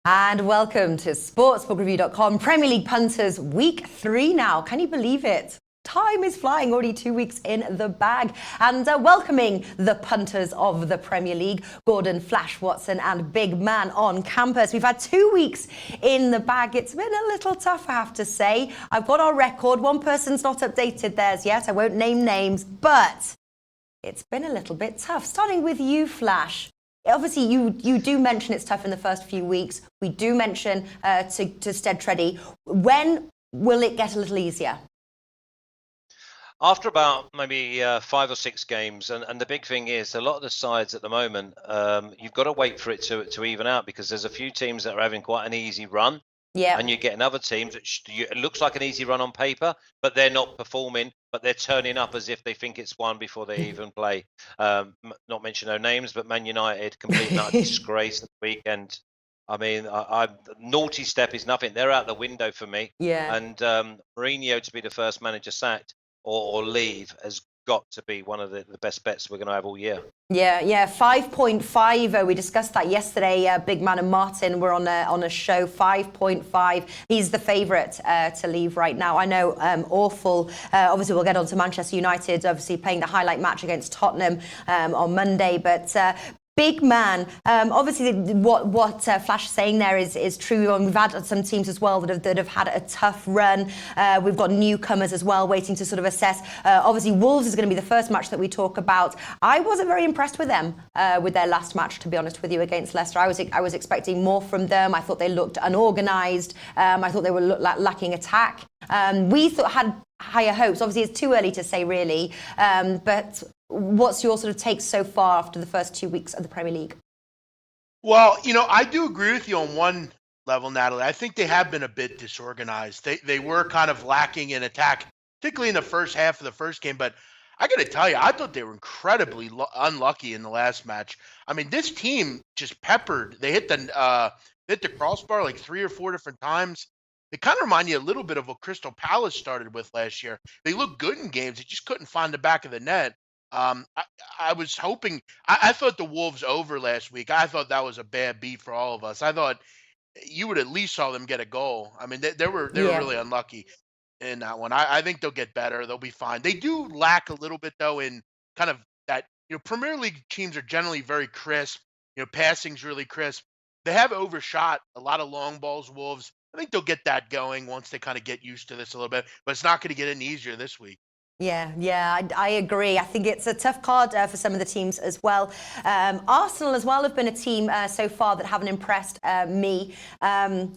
And welcome to SportsbookReview.com, Premier League Punters, week 3 now. Can you believe it? Time is flying, already 2 weeks in the bag. And welcoming the punters of the Premier League, Gordon, Flash Watson and Big Man on campus. We've had 2 weeks in the bag. It's been a little tough, I have to say. I've got our record. One person's not updated theirs yet. I won't name names, but it's been a little bit tough. Starting with you, Flash. Obviously, you do mention it's tough in the first few weeks. We do mention to Stead Treddy. When will it get a little easier? After about maybe 5 or 6 games, and the big thing is a lot of the sides at the moment, you've got to wait for it to even out, because there's a few teams that are having quite an easy run. Yeah. And you're getting other teams that it looks like an easy run on paper, but they're not performing, but they're turning up as if they think it's one before they even play. Not mention no names, but Man United, complete and utter disgrace this weekend. I mean, naughty step is nothing. They're out the window for me. Yeah. And Mourinho to be the first manager sacked or leave has got to be one of the best bets we're going to have all year. Yeah, 5.5. We discussed that yesterday. Big Man and Martin were on a show. 5.5. He's the favourite to leave right now. I know, awful. Obviously, we'll get on to Manchester United, obviously playing the highlight match against Tottenham on Monday. But Big Man, obviously what Flash is saying there is true. And we've had some teams as well that have had a tough run. We've got newcomers as well waiting to sort of assess. Obviously, Wolves is going to be the first match that we talk about. I wasn't very impressed with them with their last match, to be honest with you, against Leicester. I was expecting more from them. I thought they looked unorganised. I thought they were lacking attack. We had higher hopes. Obviously, it's too early to say, really. But what's your sort of take so far after the first 2 weeks of the Premier League? Well, I do agree with you on one level, Natalie. I think they have been a bit disorganized. They were kind of lacking in attack, particularly in the first half of the first game. But I got to tell you, I thought they were incredibly unlucky in the last match. I mean, this team just peppered. They hit the crossbar like 3 or 4 different times. They kind of remind you a little bit of what Crystal Palace started with last year. They looked good in games. They just couldn't find the back of the net. I was hoping. I thought the Wolves over last week. I thought that was a bad beat for all of us. I thought you would at least saw them get a goal. I mean, they were really unlucky in that one. I think they'll get better. They'll be fine. They do lack a little bit though in kind of that. Premier League teams are generally very crisp. Passing's really crisp. They have overshot a lot of long balls. Wolves. I think they'll get that going once they kind of get used to this a little bit. But it's not going to get any easier this week. Yeah, I agree. I think it's a tough card for some of the teams as well. Arsenal as well have been a team so far that haven't impressed me.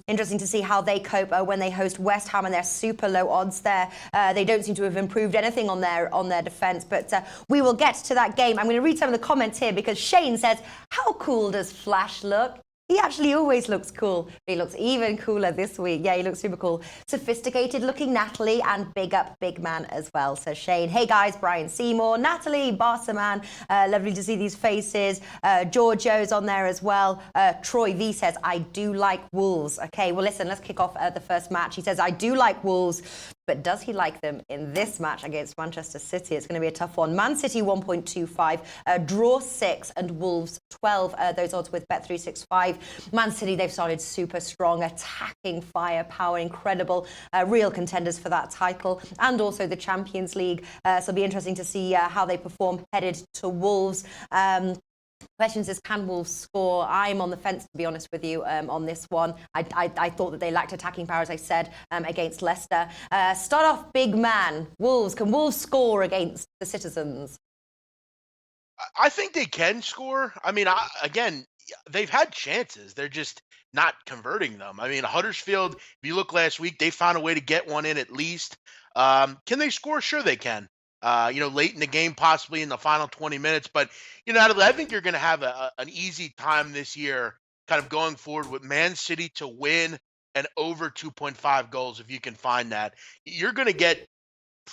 Interesting to see how they cope when they host West Ham, and they're super low odds there. They don't seem to have improved anything on their defence, but we will get to that game. I'm going to read some of the comments here because Shane says, how cool does Flash look? He actually always looks cool. He looks even cooler this week. Yeah, he looks super cool. Sophisticated looking Natalie, and big up Big Man as well, says Shane. Hey guys, Brian Seymour, Natalie, Barca Man. Lovely to see these faces. Giorgio's on there as well. Troy V says, I do like Wolves. Okay, well listen, let's kick off the first match. He says, I do like Wolves, but does he like them in this match against Manchester City? It's going to be a tough one. Man City 1.25, draw 6, and Wolves 12. Those odds with Bet365. Man City, they've started super strong, attacking firepower, incredible, real contenders for that title, and also the Champions League. So it'll be interesting to see how they perform headed to Wolves. Questions is, can Wolves score? I'm on the fence, to be honest with you, on this one. I thought that they lacked attacking power, as I said, against Leicester. Start off, Big Man. Wolves. Can Wolves score against the Citizens? I think they can score. I mean, again, they've had chances. They're just not converting them. I mean, Huddersfield, if you look last week, they found a way to get one in at least. Can they score? Sure they can. Late in the game, possibly in the final 20 minutes. But, I think you're going to have an easy time this year kind of going forward with Man City to win and over 2.5 goals if you can find that. You're going to get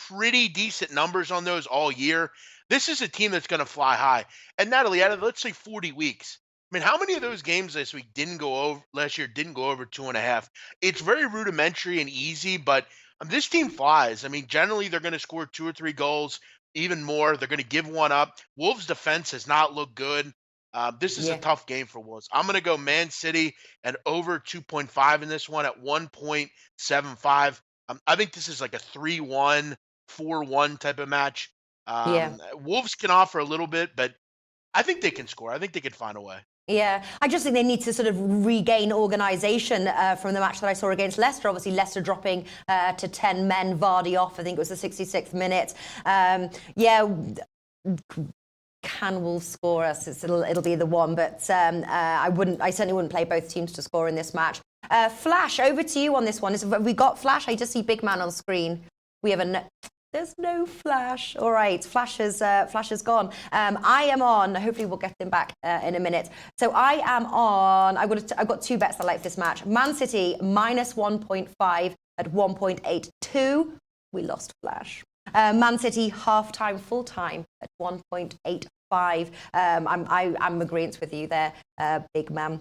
pretty decent numbers on those all year. This is a team that's going to fly high. And Natalie, out of, let's say, 40 weeks, I mean, how many of those games last year didn't go over 2.5? It's very rudimentary and easy, but this team flies. I mean, generally they're going to score 2 or 3 goals, even more. They're going to give one up. Wolves' defense has not looked good. This is a Yeah. tough game for Wolves. I'm going to go Man City and over 2.5 in this one at 1.75. I think this is like a 3-1, 4-1 type of match. Yeah. Wolves can offer a little bit, but I think they can score. I think they can find a way. Yeah, I just think they need to sort of regain organisation from the match that I saw against Leicester. Obviously, Leicester dropping to 10 men, Vardy off. I think it was the 66th minute. Yeah, can Wolves score us? It'll be the one, but I certainly wouldn't play both teams to score in this match. Flash, over to you on this one. Have we got Flash? I just see big man on screen. We have there's no Flash. All right, Flash is gone. I am on. Hopefully, we'll get them back in a minute. So I am on. I've got two bets I like this match. Man City minus 1.5 at 1.82. We lost Flash. Man City half-time, full-time at 1.85. I'm agreeing with you there, big man.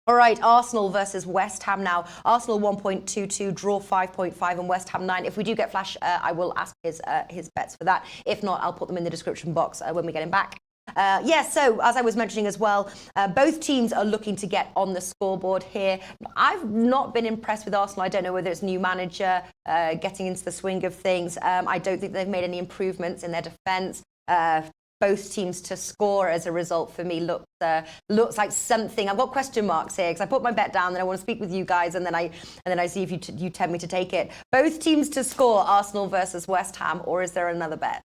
All right, Arsenal versus West Ham now. Arsenal 1.22, draw 5.5, and West Ham 9. If we do get Flash, I will ask his bets for that. If not, I'll put them in the description box when we get him back. So as I was mentioning as well, both teams are looking to get on the scoreboard here. I've not been impressed with Arsenal. I don't know whether it's new manager getting into the swing of things. I don't think they've made any improvements in their defence. Both teams to score as a result for me looks like something. I've got question marks here because I put my bet down and I want to speak with you guys and then I see if you tempt me to take it. Both teams to score, Arsenal versus West Ham, or is there another bet?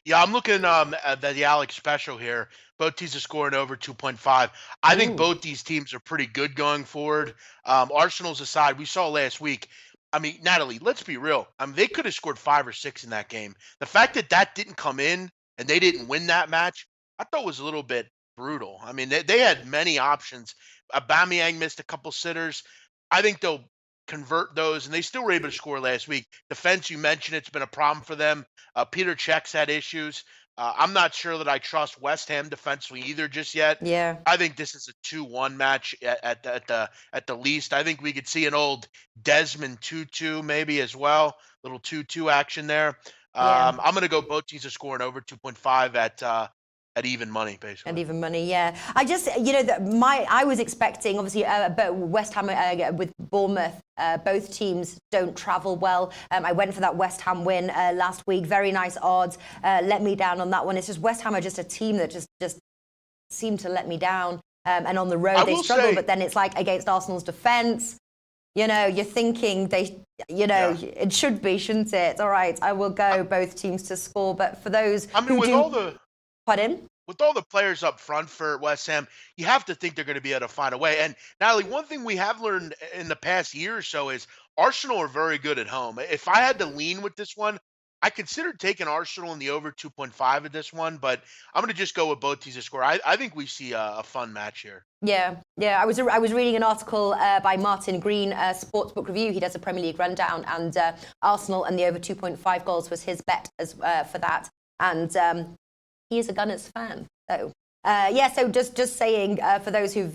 Yeah, I'm looking at the Alex special here. Both teams are scoring over 2.5. I think both these teams are pretty good going forward. Arsenal's aside, we saw last week. I mean, Natalie, let's be real. They could have scored 5 or 6 in that game. The fact that didn't come in and they didn't win that match, I thought was a little bit brutal. I mean, they had many options. Aubameyang missed a couple sitters. I think they'll convert those, and they still were able to score last week. Defense, you mentioned, it's been a problem for them. Peter Cech's had issues. I'm not sure that I trust West Ham defensively either just yet. Yeah. I think this is a 2-1 match at the least. I think we could see an old Desmond 2-2 maybe as well. Little 2-2 action there. Yeah. I'm going to go both teams are scoring over 2.5 at even money, basically. And even money, yeah. I just, I was expecting, obviously, but West Ham with Bournemouth, both teams don't travel well. I went for that West Ham win last week. Very nice odds. Let me down on that one. It's just West Ham are just a team that just seem to let me down. And on the road, they struggle, but then it's like against Arsenal's defence. You're thinking it should be, shouldn't it? All right, I will go both teams to score. But for those Pardon? With all the players up front for West Ham, you have to think they're going to be able to find a way. And Natalie, one thing we have learned in the past year or so is Arsenal are very good at home. If I had to lean with this one, I considered taking Arsenal in the over 2.5 at this one, but I'm going to just go with both teams to score. I think we see a fun match here. Yeah. I was reading an article by Martin Green, Sportsbook Review. He does a Premier League rundown, and Arsenal and the over 2.5 goals was his bet as for that. And he is a Gunners fan, so so just saying for those who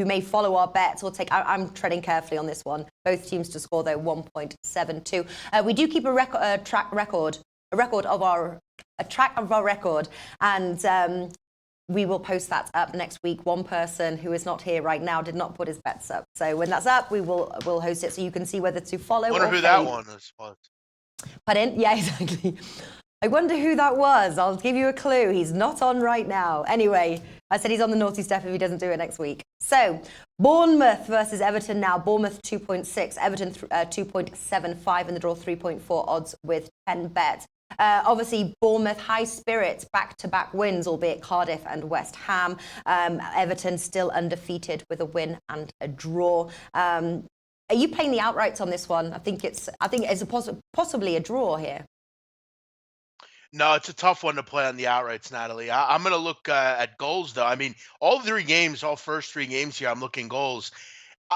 may follow our bets or I'm treading carefully on this one. Both teams to score though 1.72. We do keep a track of our record, and we will post that up next week. One person who is not here right now did not put his bets up, so when that's up, we'll host it so you can see whether to follow. I wonder who that one is. Pardon? Yeah, exactly. I wonder who that was. I'll give you a clue. He's not on right now. Anyway, I said he's on the naughty step if he doesn't do it next week. So, Bournemouth versus Everton now. Bournemouth 2.6, Everton 2.75, and the draw 3.4 odds with 10 bets. Obviously, Bournemouth high spirits, back-to-back wins, albeit Cardiff and West Ham. Everton still undefeated with a win and a draw. Are you playing the outrights on this one? I think it's possibly a draw here. No, it's a tough one to play on the outrights, Natalie. I'm going to look at goals, though. I mean, all first 3 games here, I'm looking goals.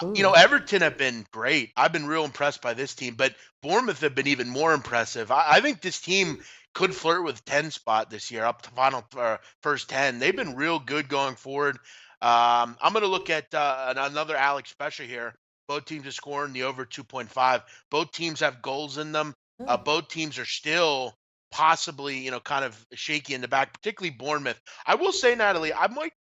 Everton have been great. I've been real impressed by this team, but Bournemouth have been even more impressive. I think this team could flirt with 10 spot this year, up to first 10. They've been real good going forward. I'm going to look at another Alex special here. Both teams are scoring the over 2.5. Both teams have goals in them. Both teams are still possibly, kind of shaky in the back, particularly Bournemouth. I will say, Natalie, I might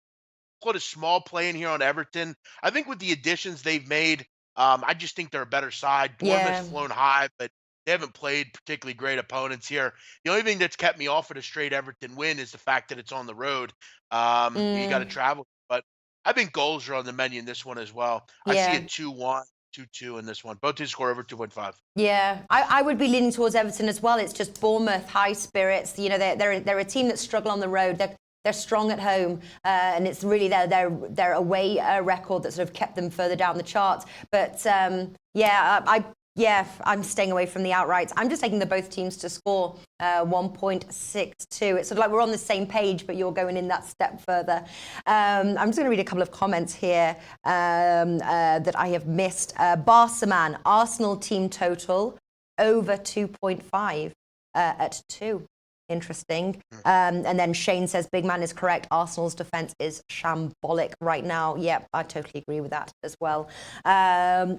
put a small play in here on Everton. I think with the additions they've made, I just think they're a better side. Bournemouth's Yeah. flown high, but they haven't played particularly great opponents here. The only thing that's kept me off of a straight Everton win is the fact that it's on the road. You got to Mm, travel, but I think goals are on the menu in this one as well. I see a yeah. 2-1, 2-2 in this one. Both teams score over 2.5. Yeah, I would be leaning towards Everton as well. It's just Bournemouth, high spirits. You know, they're a team that struggle on the road. They're strong at home, and it's really their away record that sort of kept them further down the charts. But I'm staying away from the outrights. I'm just taking the both teams to score 1.62. It's sort of like we're on the same page, but you're going in that step further. I'm just going to read a couple of comments here that I have missed. Barsaman, Arsenal team total over 2.5 at 2. Interesting. And then Shane says, Big Man is correct. Arsenal's defence is shambolic right now. Yep, I totally agree with that as well.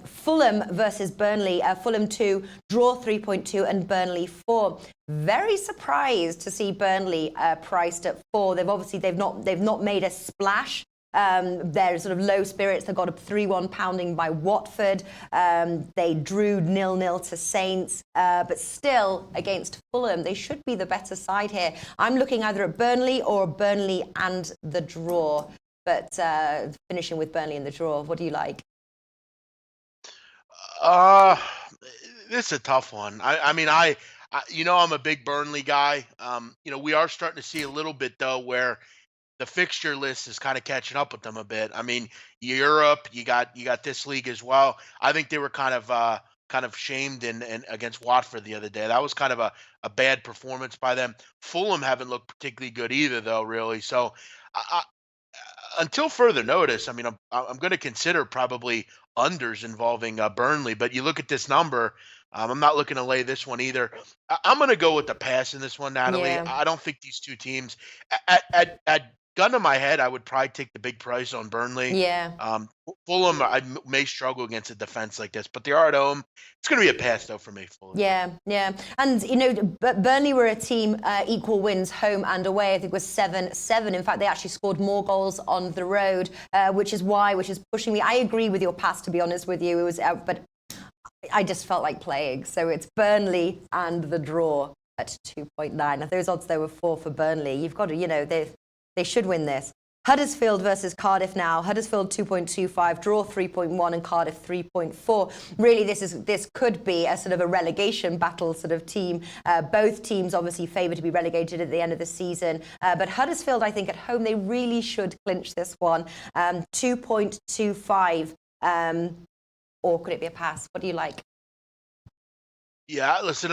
Fulham versus Burnley. Fulham 2, draw 3.2 and Burnley 4. Very surprised to see Burnley priced at 4. They've not made a splash. They're sort of low spirits. They got a 3-1 pounding by Watford. They drew 0-0 to Saints. But still, against Fulham, they should be the better side here. I'm looking either at Burnley or Burnley and the draw. But finishing with Burnley and the draw. What do you like? This is a tough one. I'm a big Burnley guy. We are starting to see a little bit though where the fixture list is kind of catching up with them a bit. I mean, Europe, you got this league as well. I think they were kind of shamed in against Watford the other day. That was kind of a bad performance by them. Fulham haven't looked particularly good either, though, really. So until further notice, I mean, I'm going to consider probably unders involving Burnley. But you look at this number. I'm not looking to lay this one either. I'm going to go with the pass in this one, Natalie. Yeah. I don't think these two teams at gun to my head, I would probably take the big price on Burnley. Yeah. Fulham, I may struggle against a defense like this, but they are at home. It's going to be a pass, though, for me. Fulham. Yeah. And, Burnley were a team equal wins home and away. I think it was 7-7. In fact, they actually scored more goals on the road, which is pushing me. I agree with your pass, to be honest with you. It was, but I just felt like playing. So it's Burnley and the draw at 2.9. Those odds, there were 4 for Burnley. You've got to, they should win this. Huddersfield versus Cardiff now. Huddersfield 2.25, draw 3.1 and Cardiff 3.4. Really, this could be a sort of a relegation battle sort of team. Both teams obviously favoured to be relegated at the end of the season. But Huddersfield, I think at home, they really should clinch this one. 2.25. Or could it be a pass? What do you like? Yeah, listen,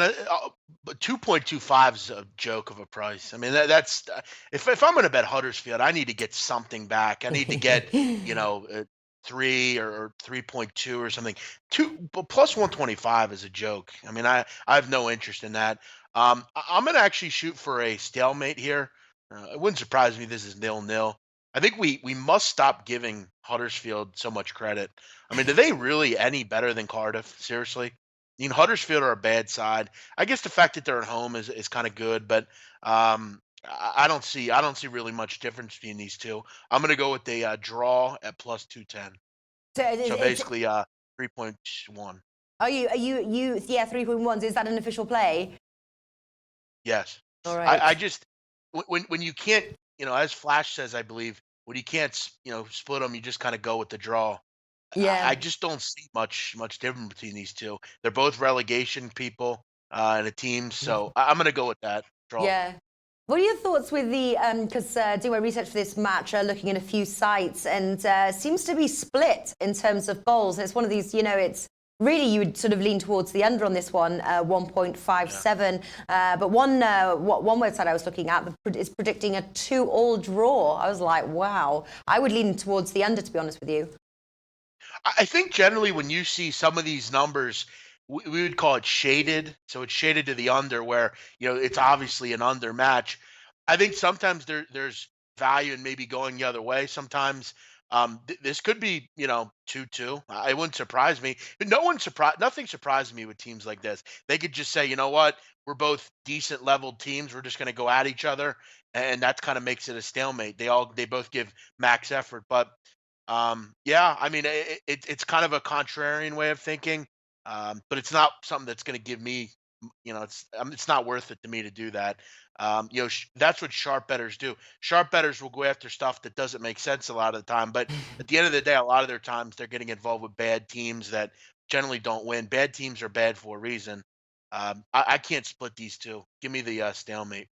but 2.25 is a joke of a price. I mean, that's if I'm going to bet Huddersfield, I need to get something back. I need to get 3 or 3.2 or something. Plus 125 is a joke. I mean, I have no interest in that. I'm going to actually shoot for a stalemate here. It wouldn't surprise me if this is 0-0. I think we must stop giving Huddersfield so much credit. I mean, are they really any better than Cardiff? Seriously? I mean, Huddersfield are a bad side. I guess the fact that they're at home is kind of good, but I don't see really much difference between these two. I'm going to go with the draw at plus 210. So basically 3.1. Are you 3.1? Is that an official play? Yes. All right. I just when you can't, as Flash says, I believe, when you can't, split them, you just kind of go with the draw. Yeah. I just don't see much difference between these two. They're both relegation people and a team, so I'm going to go with that draw. Yeah. What are your thoughts with the, because doing my research for this match, looking at a few sites, and seems to be split in terms of goals. And it's one of these, it's really, you would sort of lean towards the under on this one, 1.57. Yeah. But one website I was looking at is predicting a 2-2 draw. I was like, wow. I would lean towards the under, to be honest with you. I think generally when you see some of these numbers, we would call it shaded. So it's shaded to the under where, it's obviously an under match. I think sometimes there's value in maybe going the other way. Sometimes This could be, 2-2. It wouldn't surprise me. But nothing surprises me with teams like this. They could just say, you know what, we're both decent leveled teams. We're just going to go at each other, and that kind of makes it a stalemate. They both give max effort, but yeah, I mean, it's kind of a contrarian way of thinking, but it's not something that's going to give me, it's not worth it to me to do that. That's what sharp bettors do. Sharp bettors will go after stuff that doesn't make sense a lot of the time, but at the end of the day, a lot of their times they're getting involved with bad teams that generally don't win. Bad teams are bad for a reason. I can't split these two. Give me the stalemate.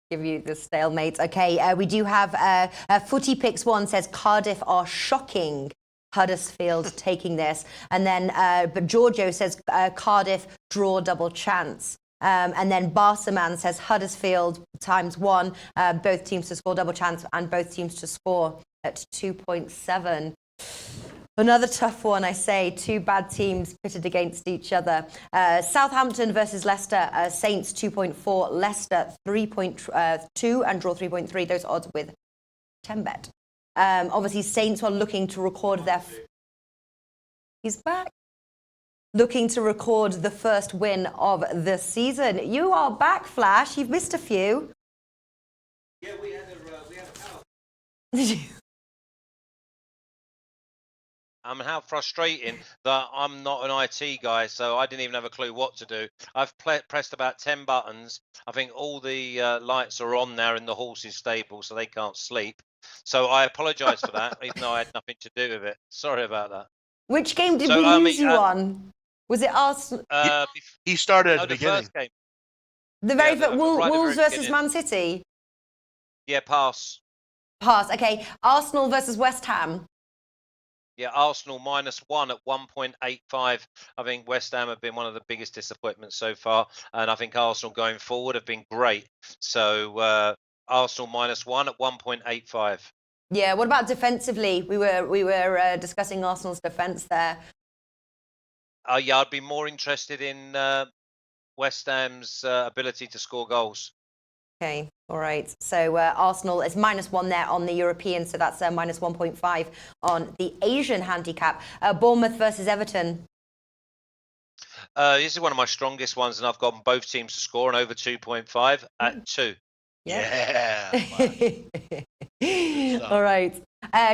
Give you the stalemate. Okay, we do have Footy Picks One says Cardiff are shocking. Huddersfield taking this, and then but Giorgio says Cardiff draw double chance. And then Barsaman says Huddersfield ×1, both teams to score double chance and both teams to score at 2.7. Another tough one, I say. Two bad teams pitted against each other. Southampton versus Leicester. Saints 2.4, Leicester 3.2, and draw 3.3. Those odds with 10bet. Obviously, Saints are looking to record their... He's back. Looking to record the first win of the season. You are back, Flash. You've missed a few. Yeah, we had a power. Did you? How frustrating that I'm not an IT guy, so I didn't even have a clue what to do. I've pressed about 10 buttons. I think all the lights are on now in the horses' stable, so they can't sleep. So I apologise for that, even though I had nothing to do with it. Sorry about that. Which game did we lose you on? Was it Arsenal? He started at the beginning. First game. The very Yeah, first, right Wolves the very versus beginning. Man City? Yeah, pass. Pass. Okay. Arsenal versus West Ham? Yeah, Arsenal -1 at 1.85. I think West Ham have been one of the biggest disappointments so far, and I think Arsenal going forward have been great. So Arsenal -1 at 1.85. Yeah. What about defensively? We were discussing Arsenal's defence there. Yeah, I'd be more interested in West Ham's ability to score goals. Okay, all right. So Arsenal is -1 there on the European, so that's -1.5 on the Asian handicap. Bournemouth versus Everton. This is one of my strongest ones, and I've got both teams to score and over 2.5 at 2. Yeah. All right.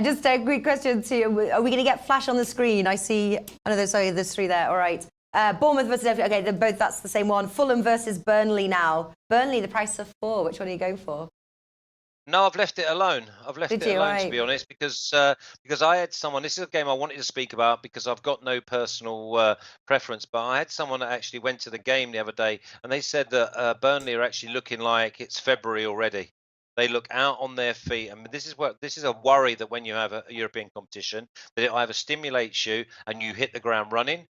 Just a quick question to you. Are we going to get Flash on the screen? I see. Oh, no, sorry, there's 3 there. All right. Bournemouth versus Everton. Okay, they're both. That's the same one. Fulham versus Burnley now. Burnley, the price of 4. Which one are you going for? No, I've left it alone. I've left Did it you? alone, Right. to be honest, because I had someone. This is a game I wanted to speak about because I've got no personal preference. But I had someone that actually went to the game the other day, and they said that Burnley are actually looking like it's February already. They look out on their feet, and this is a worry that when you have a European competition, that it either stimulates you and you hit the ground running,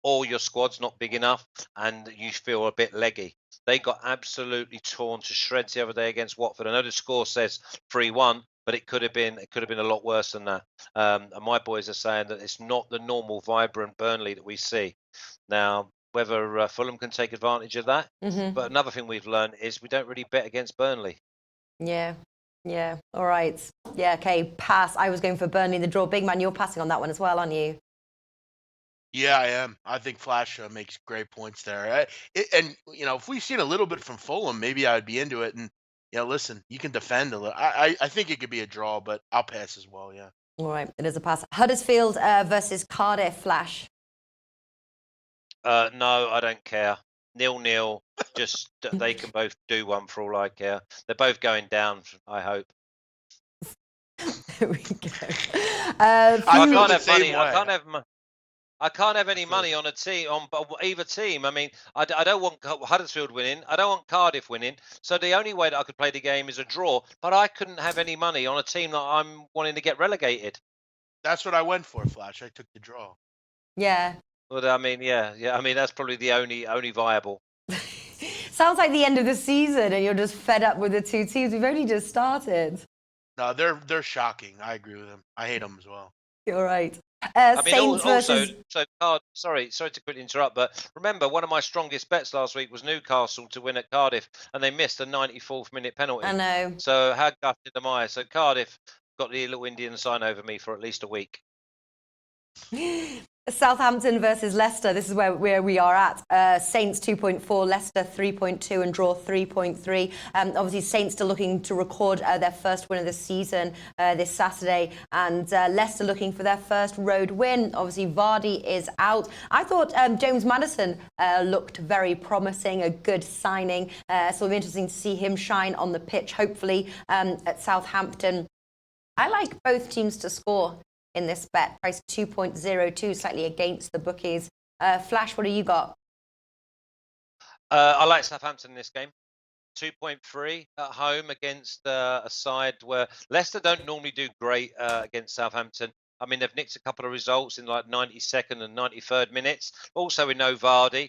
or your squad's not big enough and you feel a bit leggy. They got absolutely torn to shreds the other day against Watford. I know the score says 3-1, but it could have been a lot worse than that. And my boys are saying that it's not the normal vibrant Burnley that we see. Now, whether Fulham can take advantage of that, but another thing we've learned is we don't really bet against Burnley. Yeah. Yeah. All right. Yeah. Okay. Pass. I was going for Burnley in the draw. Big man, you're passing on that one as well, aren't you? Yeah, I am. I think Flash makes great points there. If we've seen a little bit from Fulham, maybe I'd be into it. And listen, you can defend a little. I think it could be a draw, but I'll pass as well. Yeah. All right. It is a pass. Huddersfield versus Cardiff. Flash. No, I don't care. 0-0. Just they can both do one for all I care. They're both going down, I hope. There we go. I can't the have same money. way. I can't have any money on a team on either team. I mean, I don't want Huddersfield winning. I don't want Cardiff winning. So the only way that I could play the game is a draw. But I couldn't have any money on a team that I'm wanting to get relegated. That's what I went for, Flash. I took the draw. Yeah. But I mean, yeah. I mean, that's probably the only viable. Sounds like the end of the season, and you're just fed up with the two teams. We've only just started. No, they're shocking. I agree with them. I hate them as well. You're right. I mean, Saints versus... sorry to quickly interrupt, but remember, one of my strongest bets last week was Newcastle to win at Cardiff, and they missed a 94th minute penalty. I know. So how gutted am I? So Cardiff, got the little Indian sign over me for at least a week. Southampton versus Leicester. This is where we are at. Saints 2.4, Leicester 3.2, and draw 3.3. Obviously, Saints still looking to record their first win of the season this Saturday, and Leicester looking for their first road win. Obviously, Vardy is out. I thought James Maddison looked very promising, a good signing. So it'll be interesting to see him shine on the pitch, hopefully, at Southampton. I like both teams to score in this bet, price 2.02, slightly against the bookies. Flash, what do you got? I like Southampton in this game. 2.3 at home against a side where Leicester don't normally do great against Southampton. I mean, they've nicked a couple of results in like 92nd and 93rd minutes. Also, we know Vardy.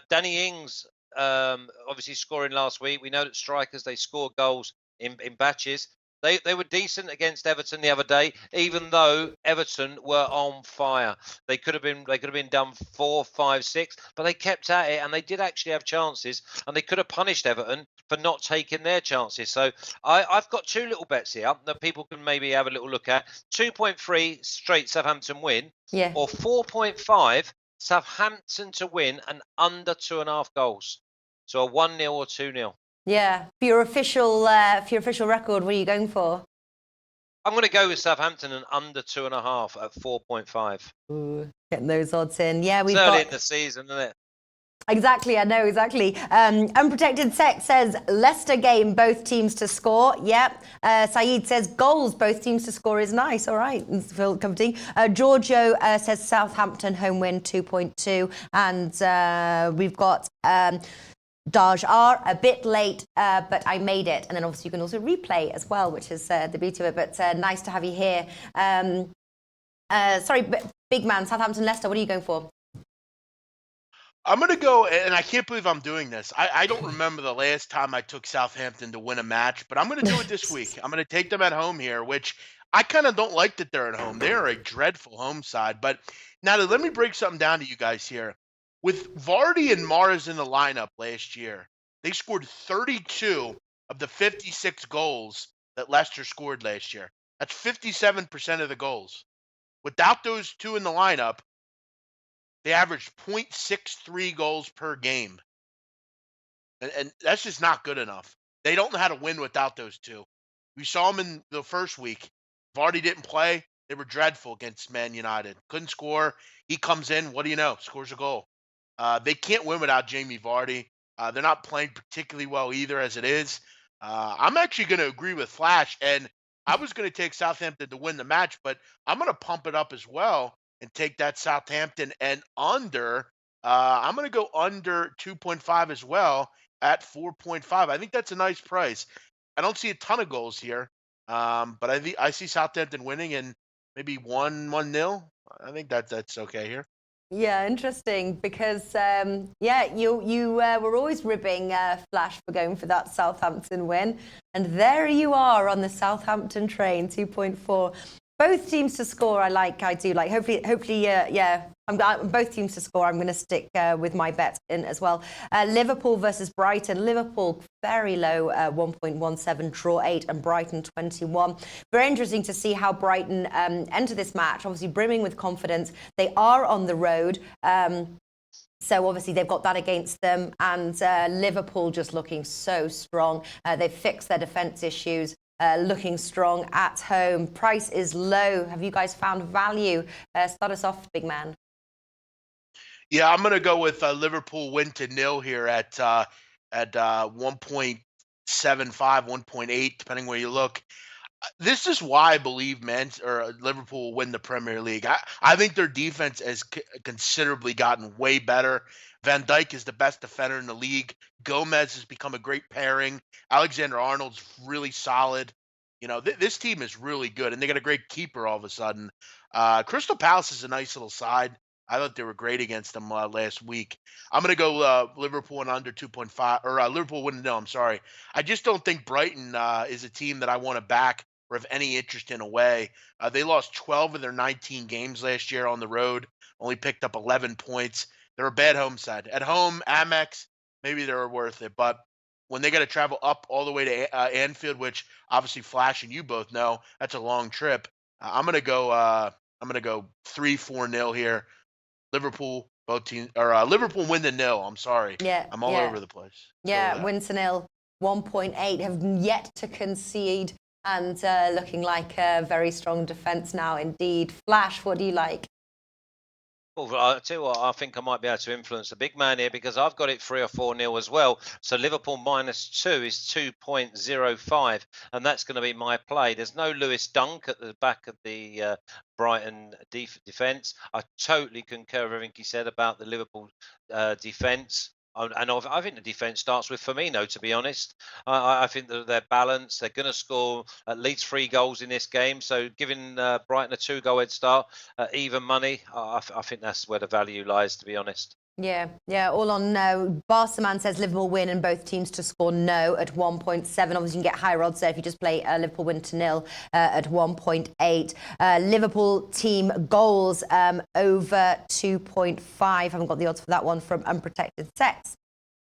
Danny Ings, obviously scoring last week. We know that strikers, they score goals in batches. They were decent against Everton the other day, even though Everton were on fire. They could have been done 4, 5, 6, but they kept at it, and they did actually have chances, and they could have punished Everton for not taking their chances. So I've got two little bets here that people can maybe have a little look at: 2.3 straight Southampton win, Yeah. or 4.5 Southampton to win and under 2.5 goals. So a 1-0 or 2-0. Yeah. For your official record, what are you going for? I'm going to go with Southampton and under 2.5 at 4.5. Ooh, getting those odds in. Yeah, It's early in the season, isn't it? Exactly, I know, exactly. Unprotected Sec says Leicester game, both teams to score. Yep. Saeed says goals, both teams to score is nice. All right, feel comforting. Giorgio says Southampton home win 2.2. And we've got Daj R, a bit late, but I made it. And then obviously you can also replay as well, which is the beauty of it. But nice to have you here. Sorry, big man, Southampton Leicester, what are you going for? I'm going to go, and I can't believe I'm doing this. I don't remember the last time I took Southampton to win a match, but I'm going to do it this week. I'm going to take them at home here, which I kind of don't like that they're at home. They are a dreadful home side. But now let me break something down to you guys here. With Vardy and Mars in the lineup last year, they scored 32 of the 56 goals that Leicester scored last year. That's 57% of the goals. Without those two in the lineup, they averaged 0.63 goals per game. And that's just not good enough. They don't know how to win without those two. We saw them in the first week. Vardy didn't play. They were dreadful against Man United. Couldn't score. He comes in. What do you know? Scores a goal. They can't win without Jamie Vardy. They're not playing particularly well either as it is. I'm actually going to agree with Flash. And I was going to take Southampton to win the match, but I'm going to pump it up as well and take that Southampton and under. I'm going to go under 2.5 as well at 4.5. I think that's a nice price. I don't see a ton of goals here, but I see Southampton winning and maybe 1-0. I think that's okay here. Yeah, interesting because you were always ribbing Flash for going for that Southampton win, and there you are on the Southampton train, 2.4. Both teams to score, I do like. Hopefully, I'm both teams to score. I'm going to stick with my bet in as well. Liverpool versus Brighton. Liverpool very low, 1.17, draw 8, and Brighton 21. Very interesting to see how Brighton enter this match. Obviously, brimming with confidence. They are on the road. So obviously they've got that against them, and Liverpool just looking so strong. They've fixed their defence issues. Looking strong at home. Price is low. Have you guys found value? Start us off, big man. Yeah, I'm going to go with Liverpool win to 0 here at 1.75, 1.8, depending where you look. This is why I believe Liverpool will win the Premier League. I think their defense has considerably gotten way better. Van Dijk is the best defender in the league. Gomez has become a great pairing. Alexander-Arnold's really solid. You know, this team is really good, and they got a great keeper all of a sudden. Crystal Palace is a nice little side. I thought they were great against them last week. I'm going to go Liverpool and under 2.5, or Liverpool win 0. I'm sorry. I just don't think Brighton is a team that I want to back or have any interest in away. They lost 12 of their 19 games last year on the road, only picked up 11 points. They're a bad home side. At home, Amex, maybe they're worth it. But when they got to travel up all the way to Anfield, which obviously Flash and you both know that's a long trip. I'm gonna go. I'm gonna go 3-4-0 here. Liverpool, both teams, or Liverpool win the nil. I'm sorry, Yeah, I'm all yeah, over the place. Let's go with yeah. that. Win to nil, 1.8 have yet to concede, and looking like a very strong defence now indeed. Flash, what do you like? Well, I'll tell you what, I think I might be able to influence the big man here because I've got it 3 or 4-0 as well. So Liverpool -2 is 2.05, and that's going to be my play. There's no Lewis Dunk at the back of the Brighton defence. I totally concur with everything he said about the Liverpool defence. And I think the defence starts with Firmino, to be honest. I think that they're balanced. They're going to score at least 3 goals in this game. So giving Brighton a 2-goal head start, even money, I think that's where the value lies, to be honest. Yeah, all on no. Barsaman says Liverpool win and both teams to score no at 1.7. Obviously, you can get higher odds there if you just play Liverpool win to nil at 1.8. Liverpool team goals over 2.5. Haven't got the odds for that one from Unprotected Sets.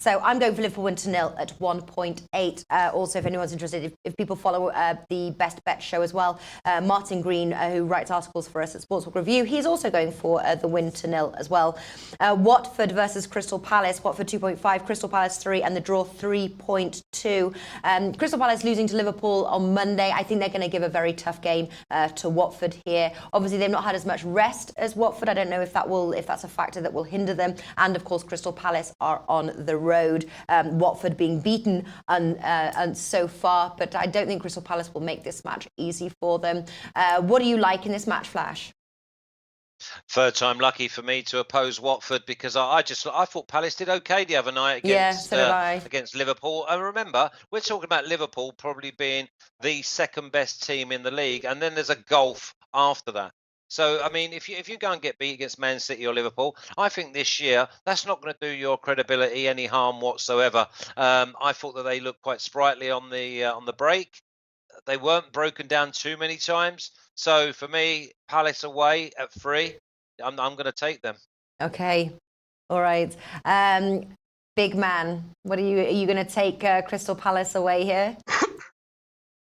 So I'm going for Liverpool win to nil at 1.8. Also, if anyone's interested, if people follow the Best Bet show as well, Martin Green, who writes articles for us at Sportsbook Review, he's also going for the win to nil as well. Watford versus Crystal Palace. Watford 2.5, Crystal Palace 3, and the draw 3.2. Crystal Palace losing to Liverpool on Monday. I think they're going to give a very tough game to Watford here. Obviously, they've not had as much rest as Watford. I don't know if that's a factor that will hinder them. And of course, Crystal Palace are on the road. Watford being beaten and so far, but I don't think Crystal Palace will make this match easy for them. What do you like in this match, Flash? Third time lucky for me to oppose Watford because I thought Palace did okay the other night against against Liverpool. And remember, we're talking about Liverpool probably being the second best team in the league, and then there's a gulf after that. So, I mean, if you go and get beat against Man City or Liverpool, I think this year that's not going to do your credibility any harm whatsoever. I thought that they looked quite sprightly on the break. They weren't broken down too many times. So for me, Palace away at 3, I'm going to take them. Okay, all right. Big man, are you going to take Crystal Palace away here?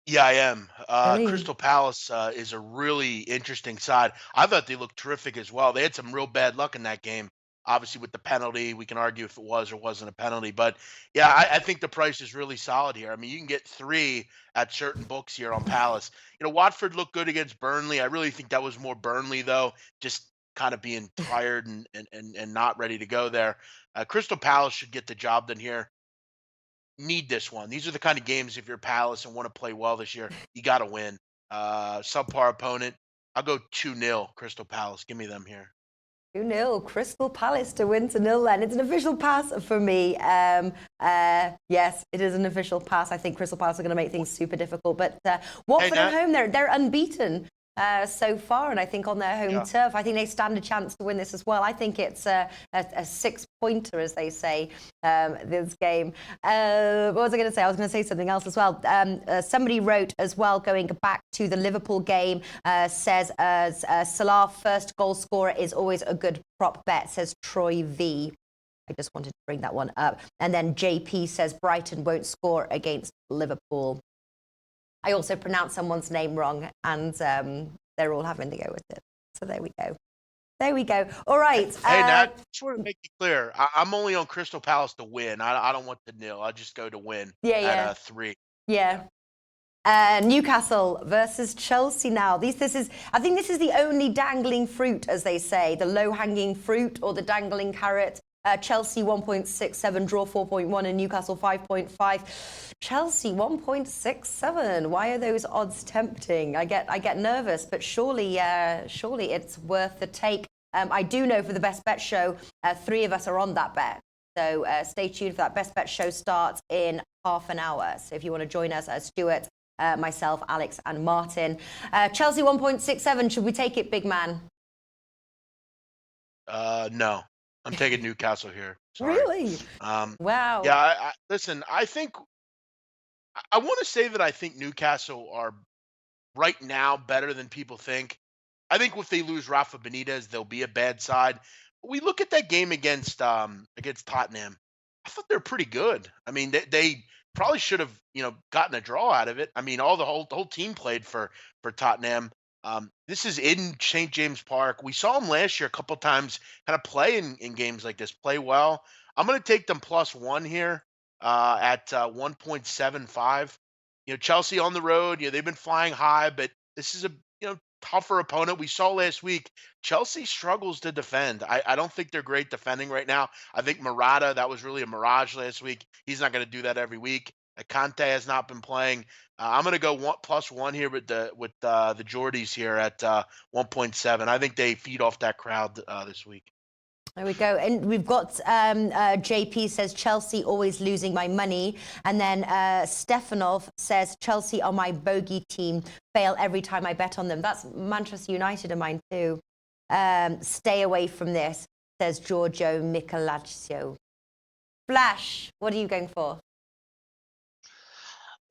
Yeah, I am. Really? Crystal Palace is a really interesting side. I thought they looked terrific as well. They had some real bad luck in that game. Obviously, with the penalty, we can argue if it was or wasn't a penalty. But yeah, I think the price is really solid here. I mean, you can get 3 at certain books here on Palace. Watford looked good against Burnley. I really think that was more Burnley, though, just kind of being tired and not ready to go there. Crystal Palace should get the job done here. Need this one. These are the kind of games, if you're Palace and want to play well this year, you got to win. Subpar opponent. I'll go 2-0 Crystal Palace. Give me them here. 2-0 Crystal Palace to win to nil then. It's an official pass for me. Yes, it is an official pass. I think Crystal Palace are going to make things super difficult. But Watford at home, they're unbeaten so far, and I think on their home turf, I think they stand a chance to win this as well. I think it's a 6-pointer, as they say, this game. What was I going to say? I was going to say something else as well. Somebody wrote as well, going back to the Liverpool game, says Salah first goal scorer is always a good prop bet, says Troy V. I just wanted to bring that one up. And then JP says Brighton won't score against Liverpool. I also pronounced someone's name wrong, and they're all having to go with it. So there we go. There we go. All right. Hey, Nat, just want to make it clear. I'm only on Crystal Palace to win. I don't want the nil. I just go to win at 3. Yeah. Newcastle versus Chelsea now. I think this is the only dangling fruit, as they say, the low-hanging fruit or the dangling carrot. Chelsea 1.67, draw 4.1, and Newcastle 5.5. Chelsea 1.67. Why are those odds tempting? I get nervous, but surely it's worth the take. I do know for the Best Bet show, 3 of us are on that bet. So stay tuned for that. Best Bet show starts in half an hour. So if you want to join us, Stuart, myself, Alex, and Martin. Chelsea 1.67. Should we take it, big man? No. I'm taking Newcastle here. Sorry. Really? Wow. Yeah, listen, I think I want to say that I think Newcastle are right now better than people think. I think if they lose Rafa Benitez, they'll be a bad side. We look at that game against Tottenham. I thought they were pretty good. I mean, they probably should have, gotten a draw out of it. I mean, the whole team played for Tottenham. This is in St. James Park. We saw them last year a couple times kind of play in games like this, play well. I'm going to take them +1 here at 1.75. Chelsea on the road, they've been flying high, but this is a, tougher opponent. We saw last week, Chelsea struggles to defend. I don't think they're great defending right now. I think Morata, that was really a mirage last week. He's not going to do that every week. Conte has not been playing. I'm going to go +1 here with the Geordies here at 1.7. I think they feed off that crowd this week. There we go. And we've got JP says, Chelsea always losing my money. And then Stefanov says, Chelsea are my bogey team. Fail every time I bet on them. That's Manchester United of mine too. Stay away from this, says Giorgio Michelaccio. Flash, what are you going for?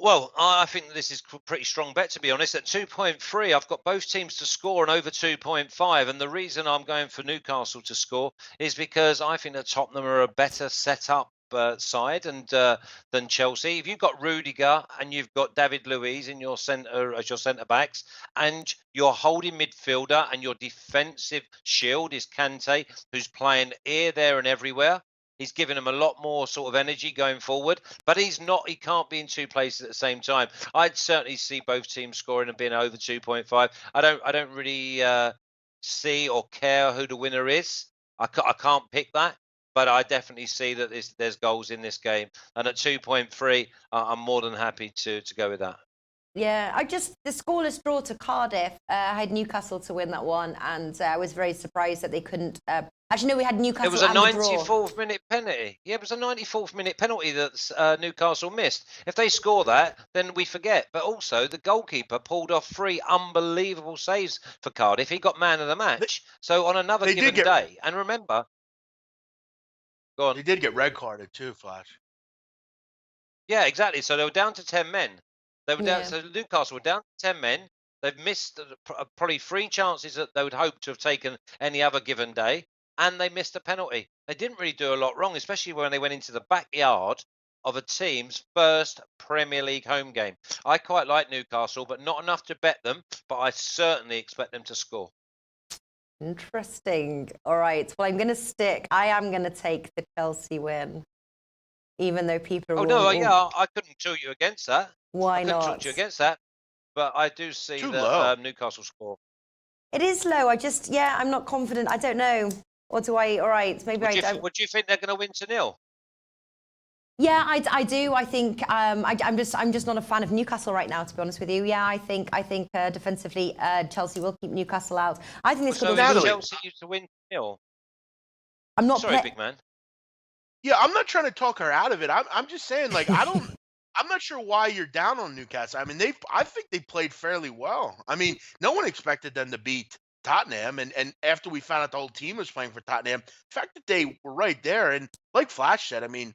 Well, I think this is a pretty strong bet, to be honest. At 2.3, I've got both teams to score and over 2.5. And the reason I'm going for Newcastle to score is because I think that Tottenham are a better set-up side than Chelsea. If you've got Rudiger and you've got David Luiz in your centre as your centre backs, and your holding midfielder and your defensive shield is Kante, who's playing here, there, and everywhere. He's given him a lot more sort of energy going forward, but he can't be in two places at the same time. I'd certainly see both teams scoring and being over 2.5. I don't really see or care who the winner is. I can't pick that, but I definitely see that there's goals in this game. And at 2.3, I'm more than happy to go with that. Yeah, the scoreless draw to Cardiff. I had Newcastle to win that one, and I was very surprised that they couldn't. Actually, no, we had Newcastle. It was a and 94th minute penalty. Yeah, it was a 94th minute penalty that Newcastle missed. If they score that, then we forget. But also, the goalkeeper pulled off 3 unbelievable saves for Cardiff. He got man of the match. So on another given day, and remember, go on. They did get red carded too, Flash. Yeah, exactly. So they were down to 10 men. They were down. So Newcastle were down to 10 men. They've missed probably 3 chances that they would hope to have taken any other given day, and they missed a penalty. They didn't really do a lot wrong, especially when they went into the backyard of a team's first Premier League home game. I quite like Newcastle, but not enough to bet them. But I certainly expect them to score. Interesting. All right. Well, I am going to take the Chelsea win, even though people. Oh no, yeah, I couldn't tell you against that. Why I not? couldn't talk you against that, but I do see that Newcastle score. It is low. I'm not confident. I don't know. Or do I? All right, maybe Would you think they're going to win 2-0? Yeah, I do. I think I'm just not a fan of Newcastle right now, to be honest with you. Yeah, I think defensively, Chelsea will keep Newcastle out. I think this could also be Chelsea used to win 2-0. I'm not. Sorry, big man. Yeah, I'm not trying to talk her out of it. I'm just saying, like, I'm not sure why you're down on Newcastle. I mean, I think they played fairly well. I mean, no one expected them to beat Tottenham, and after we found out the whole team was playing for Tottenham, the fact that they were right there, and like Flash said, I mean,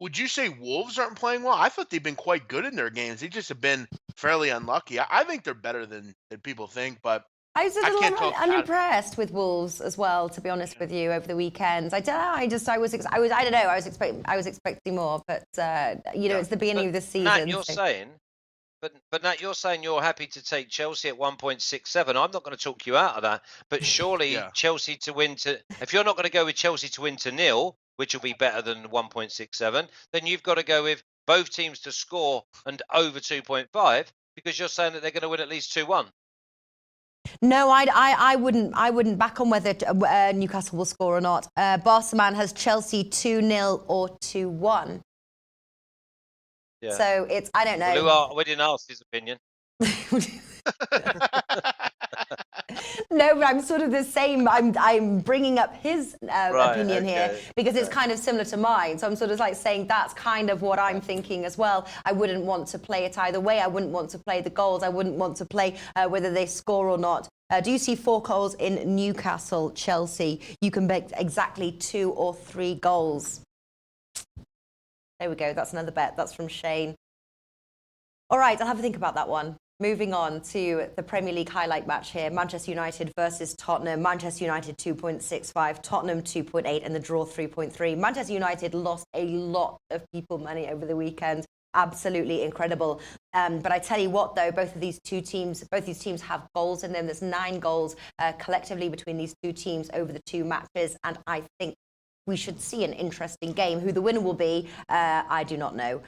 would you say Wolves aren't playing well? I thought they've been quite good in their games. They just have been fairly unlucky. I think they're better than people think, but I was a little unimpressed with Wolves as well, to be honest with you, over the weekend. I don't know. I was expecting more, but it's the beginning of the season. Nat, you're saying, but Nat, you're saying you're happy to take Chelsea at 1.67. I'm not going to talk you out of that, but surely Chelsea to win if you're not going to go with Chelsea to win 2-0, which will be better than 1.67, then you've got to go with both teams to score and over 2.5, because you're saying that they're going to win at least 2-1. No, I wouldn't back on whether Newcastle will score or not. Barsaman has Chelsea 2-0 or 2-1. Yeah. So I don't know. We didn't ask his opinion. No, but I'm sort of the same. I'm bringing up his opinion here because it's kind of similar to mine. So I'm sort of like saying that's kind of what I'm thinking as well. I wouldn't want to play it either way. I wouldn't want to play the goals. I wouldn't want to play whether they score or not. Do you see 4 goals in Newcastle, Chelsea? You can bet exactly 2 or 3 goals. There we go. That's another bet. That's from Shane. All right, I'll have a think about that one. Moving on to the Premier League highlight match here. Manchester United versus Tottenham. Manchester United 2.65, Tottenham 2.8, and the draw 3.3. Manchester United lost a lot of people money over the weekend. absolutely incredible. But I tell you what, though, both these teams have goals in them. There's 9 goals collectively between these two teams over the 2 matches, and I think we should see an interesting game. Who the winner will be, I do not know.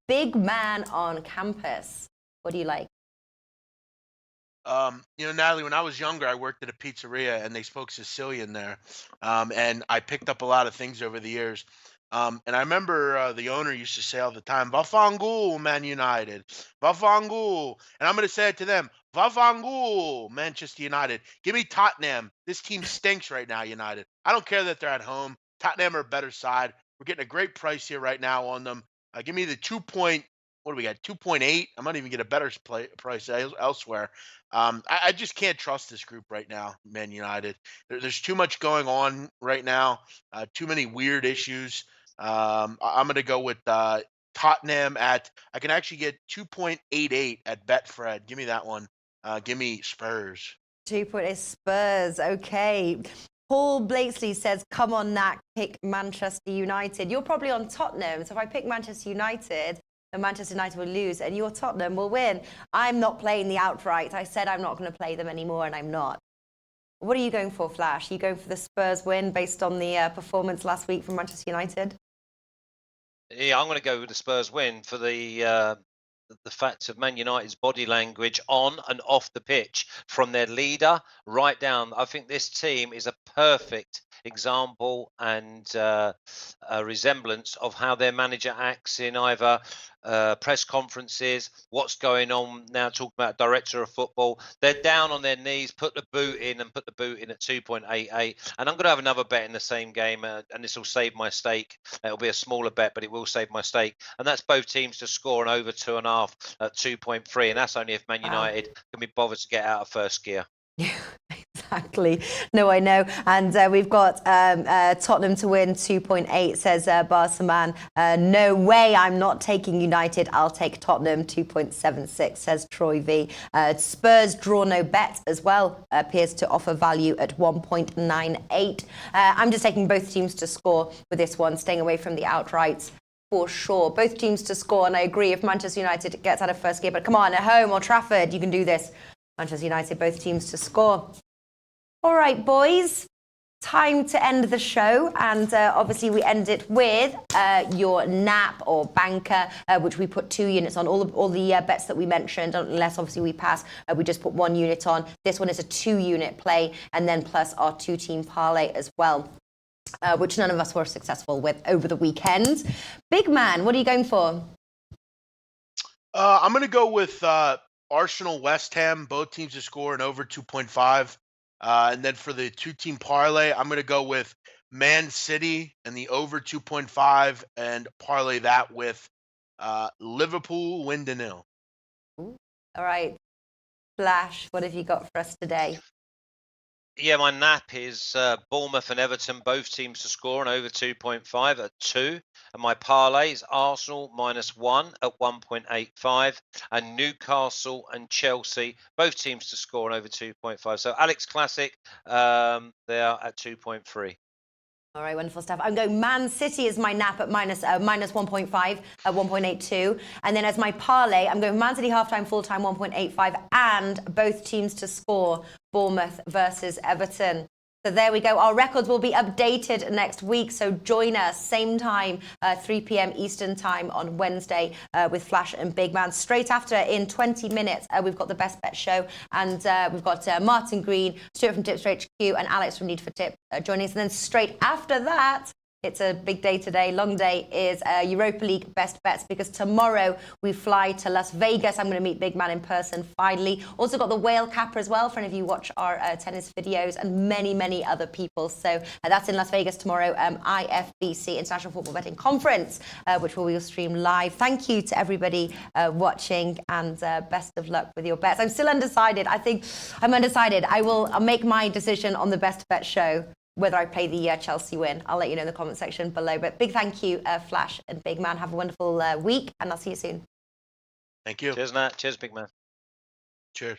Big man on campus. What do you like? Natalie, when I was younger, I worked at a pizzeria and they spoke Sicilian there. And I picked up a lot of things over the years. And I remember the owner used to say all the time, Vafangul, Man United. Vafangul. And I'm going to say it to them, Vafangul, Manchester United. Give me Tottenham. This team stinks right now, United. I don't care that they're at home. Tottenham are a better side. We're getting a great price here right now on them. Give me the 2 what do we got? 2.8. I might even get a better price elsewhere. I just can't trust this group right now, Man United. There's too much going on right now. Too many weird issues. I'm going to go with Tottenham I can actually get 2.88 at Betfred. Give me that one. Give me Spurs. 2.8 Spurs. Okay. Paul Blakesley says, come on, Nat, pick Manchester United. You're probably on Tottenham. So if I pick Manchester United, then Manchester United will lose and your Tottenham will win. I'm not playing the outright. I said I'm not going to play them anymore, and I'm not. What are you going for, Flash? Are you going for the Spurs win based on the performance last week from Manchester United? Yeah, I'm going to go with the Spurs win for the fact of Man United's body language on and off the pitch, from their leader right down. I think this team is a perfect example and a resemblance of how their manager acts in either press conferences, what's going on now, talking about director of football. They're down on their knees, put the boot in at 2.88. And I'm going to have another bet in the same game, and this will save my stake. It'll be a smaller bet, but it will save my stake. And that's both teams to score an over 2.5 at 2.3. And that's only if Man United can be bothered to get out of first gear. Exactly. No, I know. And we've got Tottenham to win 2.8, says Barsaman. No way, I'm not taking United. I'll take Tottenham 2.76, says Troy V. Spurs draw no bet as well. Appears to offer value at 1.98. I'm just taking both teams to score with this one, staying away from the outrights. For sure. Both teams to score. And I agree, if Manchester United gets out of first gear, but come on, at home or Trafford, you can do this. Manchester United, both teams to score. All right, boys, time to end the show. And obviously we end it with your NAP or banker, which we put 2 units on. All the bets that we mentioned, unless obviously we pass, we just put 1 unit on. This one is a 2-unit play, and then plus our 2-team parlay as well, which none of us were successful with over the weekend. Big man, what are you going for? I'm going to go with Arsenal, West Ham, both teams to score and over 2.5. And then for the 2-team parlay, I'm going to go with Man City and the over 2.5 and parlay that with Liverpool win to 0. All right. Flash, what have you got for us today? Yeah, my NAP is Bournemouth and Everton, both teams to score and over 2.5 at 2. And my parlay is Arsenal -1 at 1.85 and Newcastle and Chelsea, both teams to score and over 2.5. So Alex Classic, they are at 2.3. All right, wonderful stuff. I'm going Man City as my NAP at minus 1.5 at 1.82. And then as my parlay, I'm going Man City halftime, full-time 1.85 and both teams to score, Bournemouth versus Everton. So there we go. Our records will be updated next week. So join us, same time, 3 p.m. Eastern time on Wednesday with Flash and Big Man. Straight after, in 20 minutes, we've got the Best Bet Show. And we've got Martin Green, Stuart from Tipster HQ, and Alex from Need for Tip joining us. And then straight after that, it's a big day today, long day, is Europa League Best Bets, because tomorrow we fly to Las Vegas. I'm going to meet Big Man in person, finally. Also got the Whale Capper as well, for any of you who watch our tennis videos, and many, many other people. So that's in Las Vegas tomorrow, IFBC, International Football Betting Conference, which we will stream live. Thank you to everybody watching, and best of luck with your bets. I'm still undecided. I think I'm undecided. I'll make my decision on the Best Bet Show whether I play the Chelsea win. I'll let you know in the comment section below. But big thank you, Flash and Big Man. Have a wonderful week, and I'll see you soon. Thank you. Cheers, Nat. Cheers, Big Man. Cheers.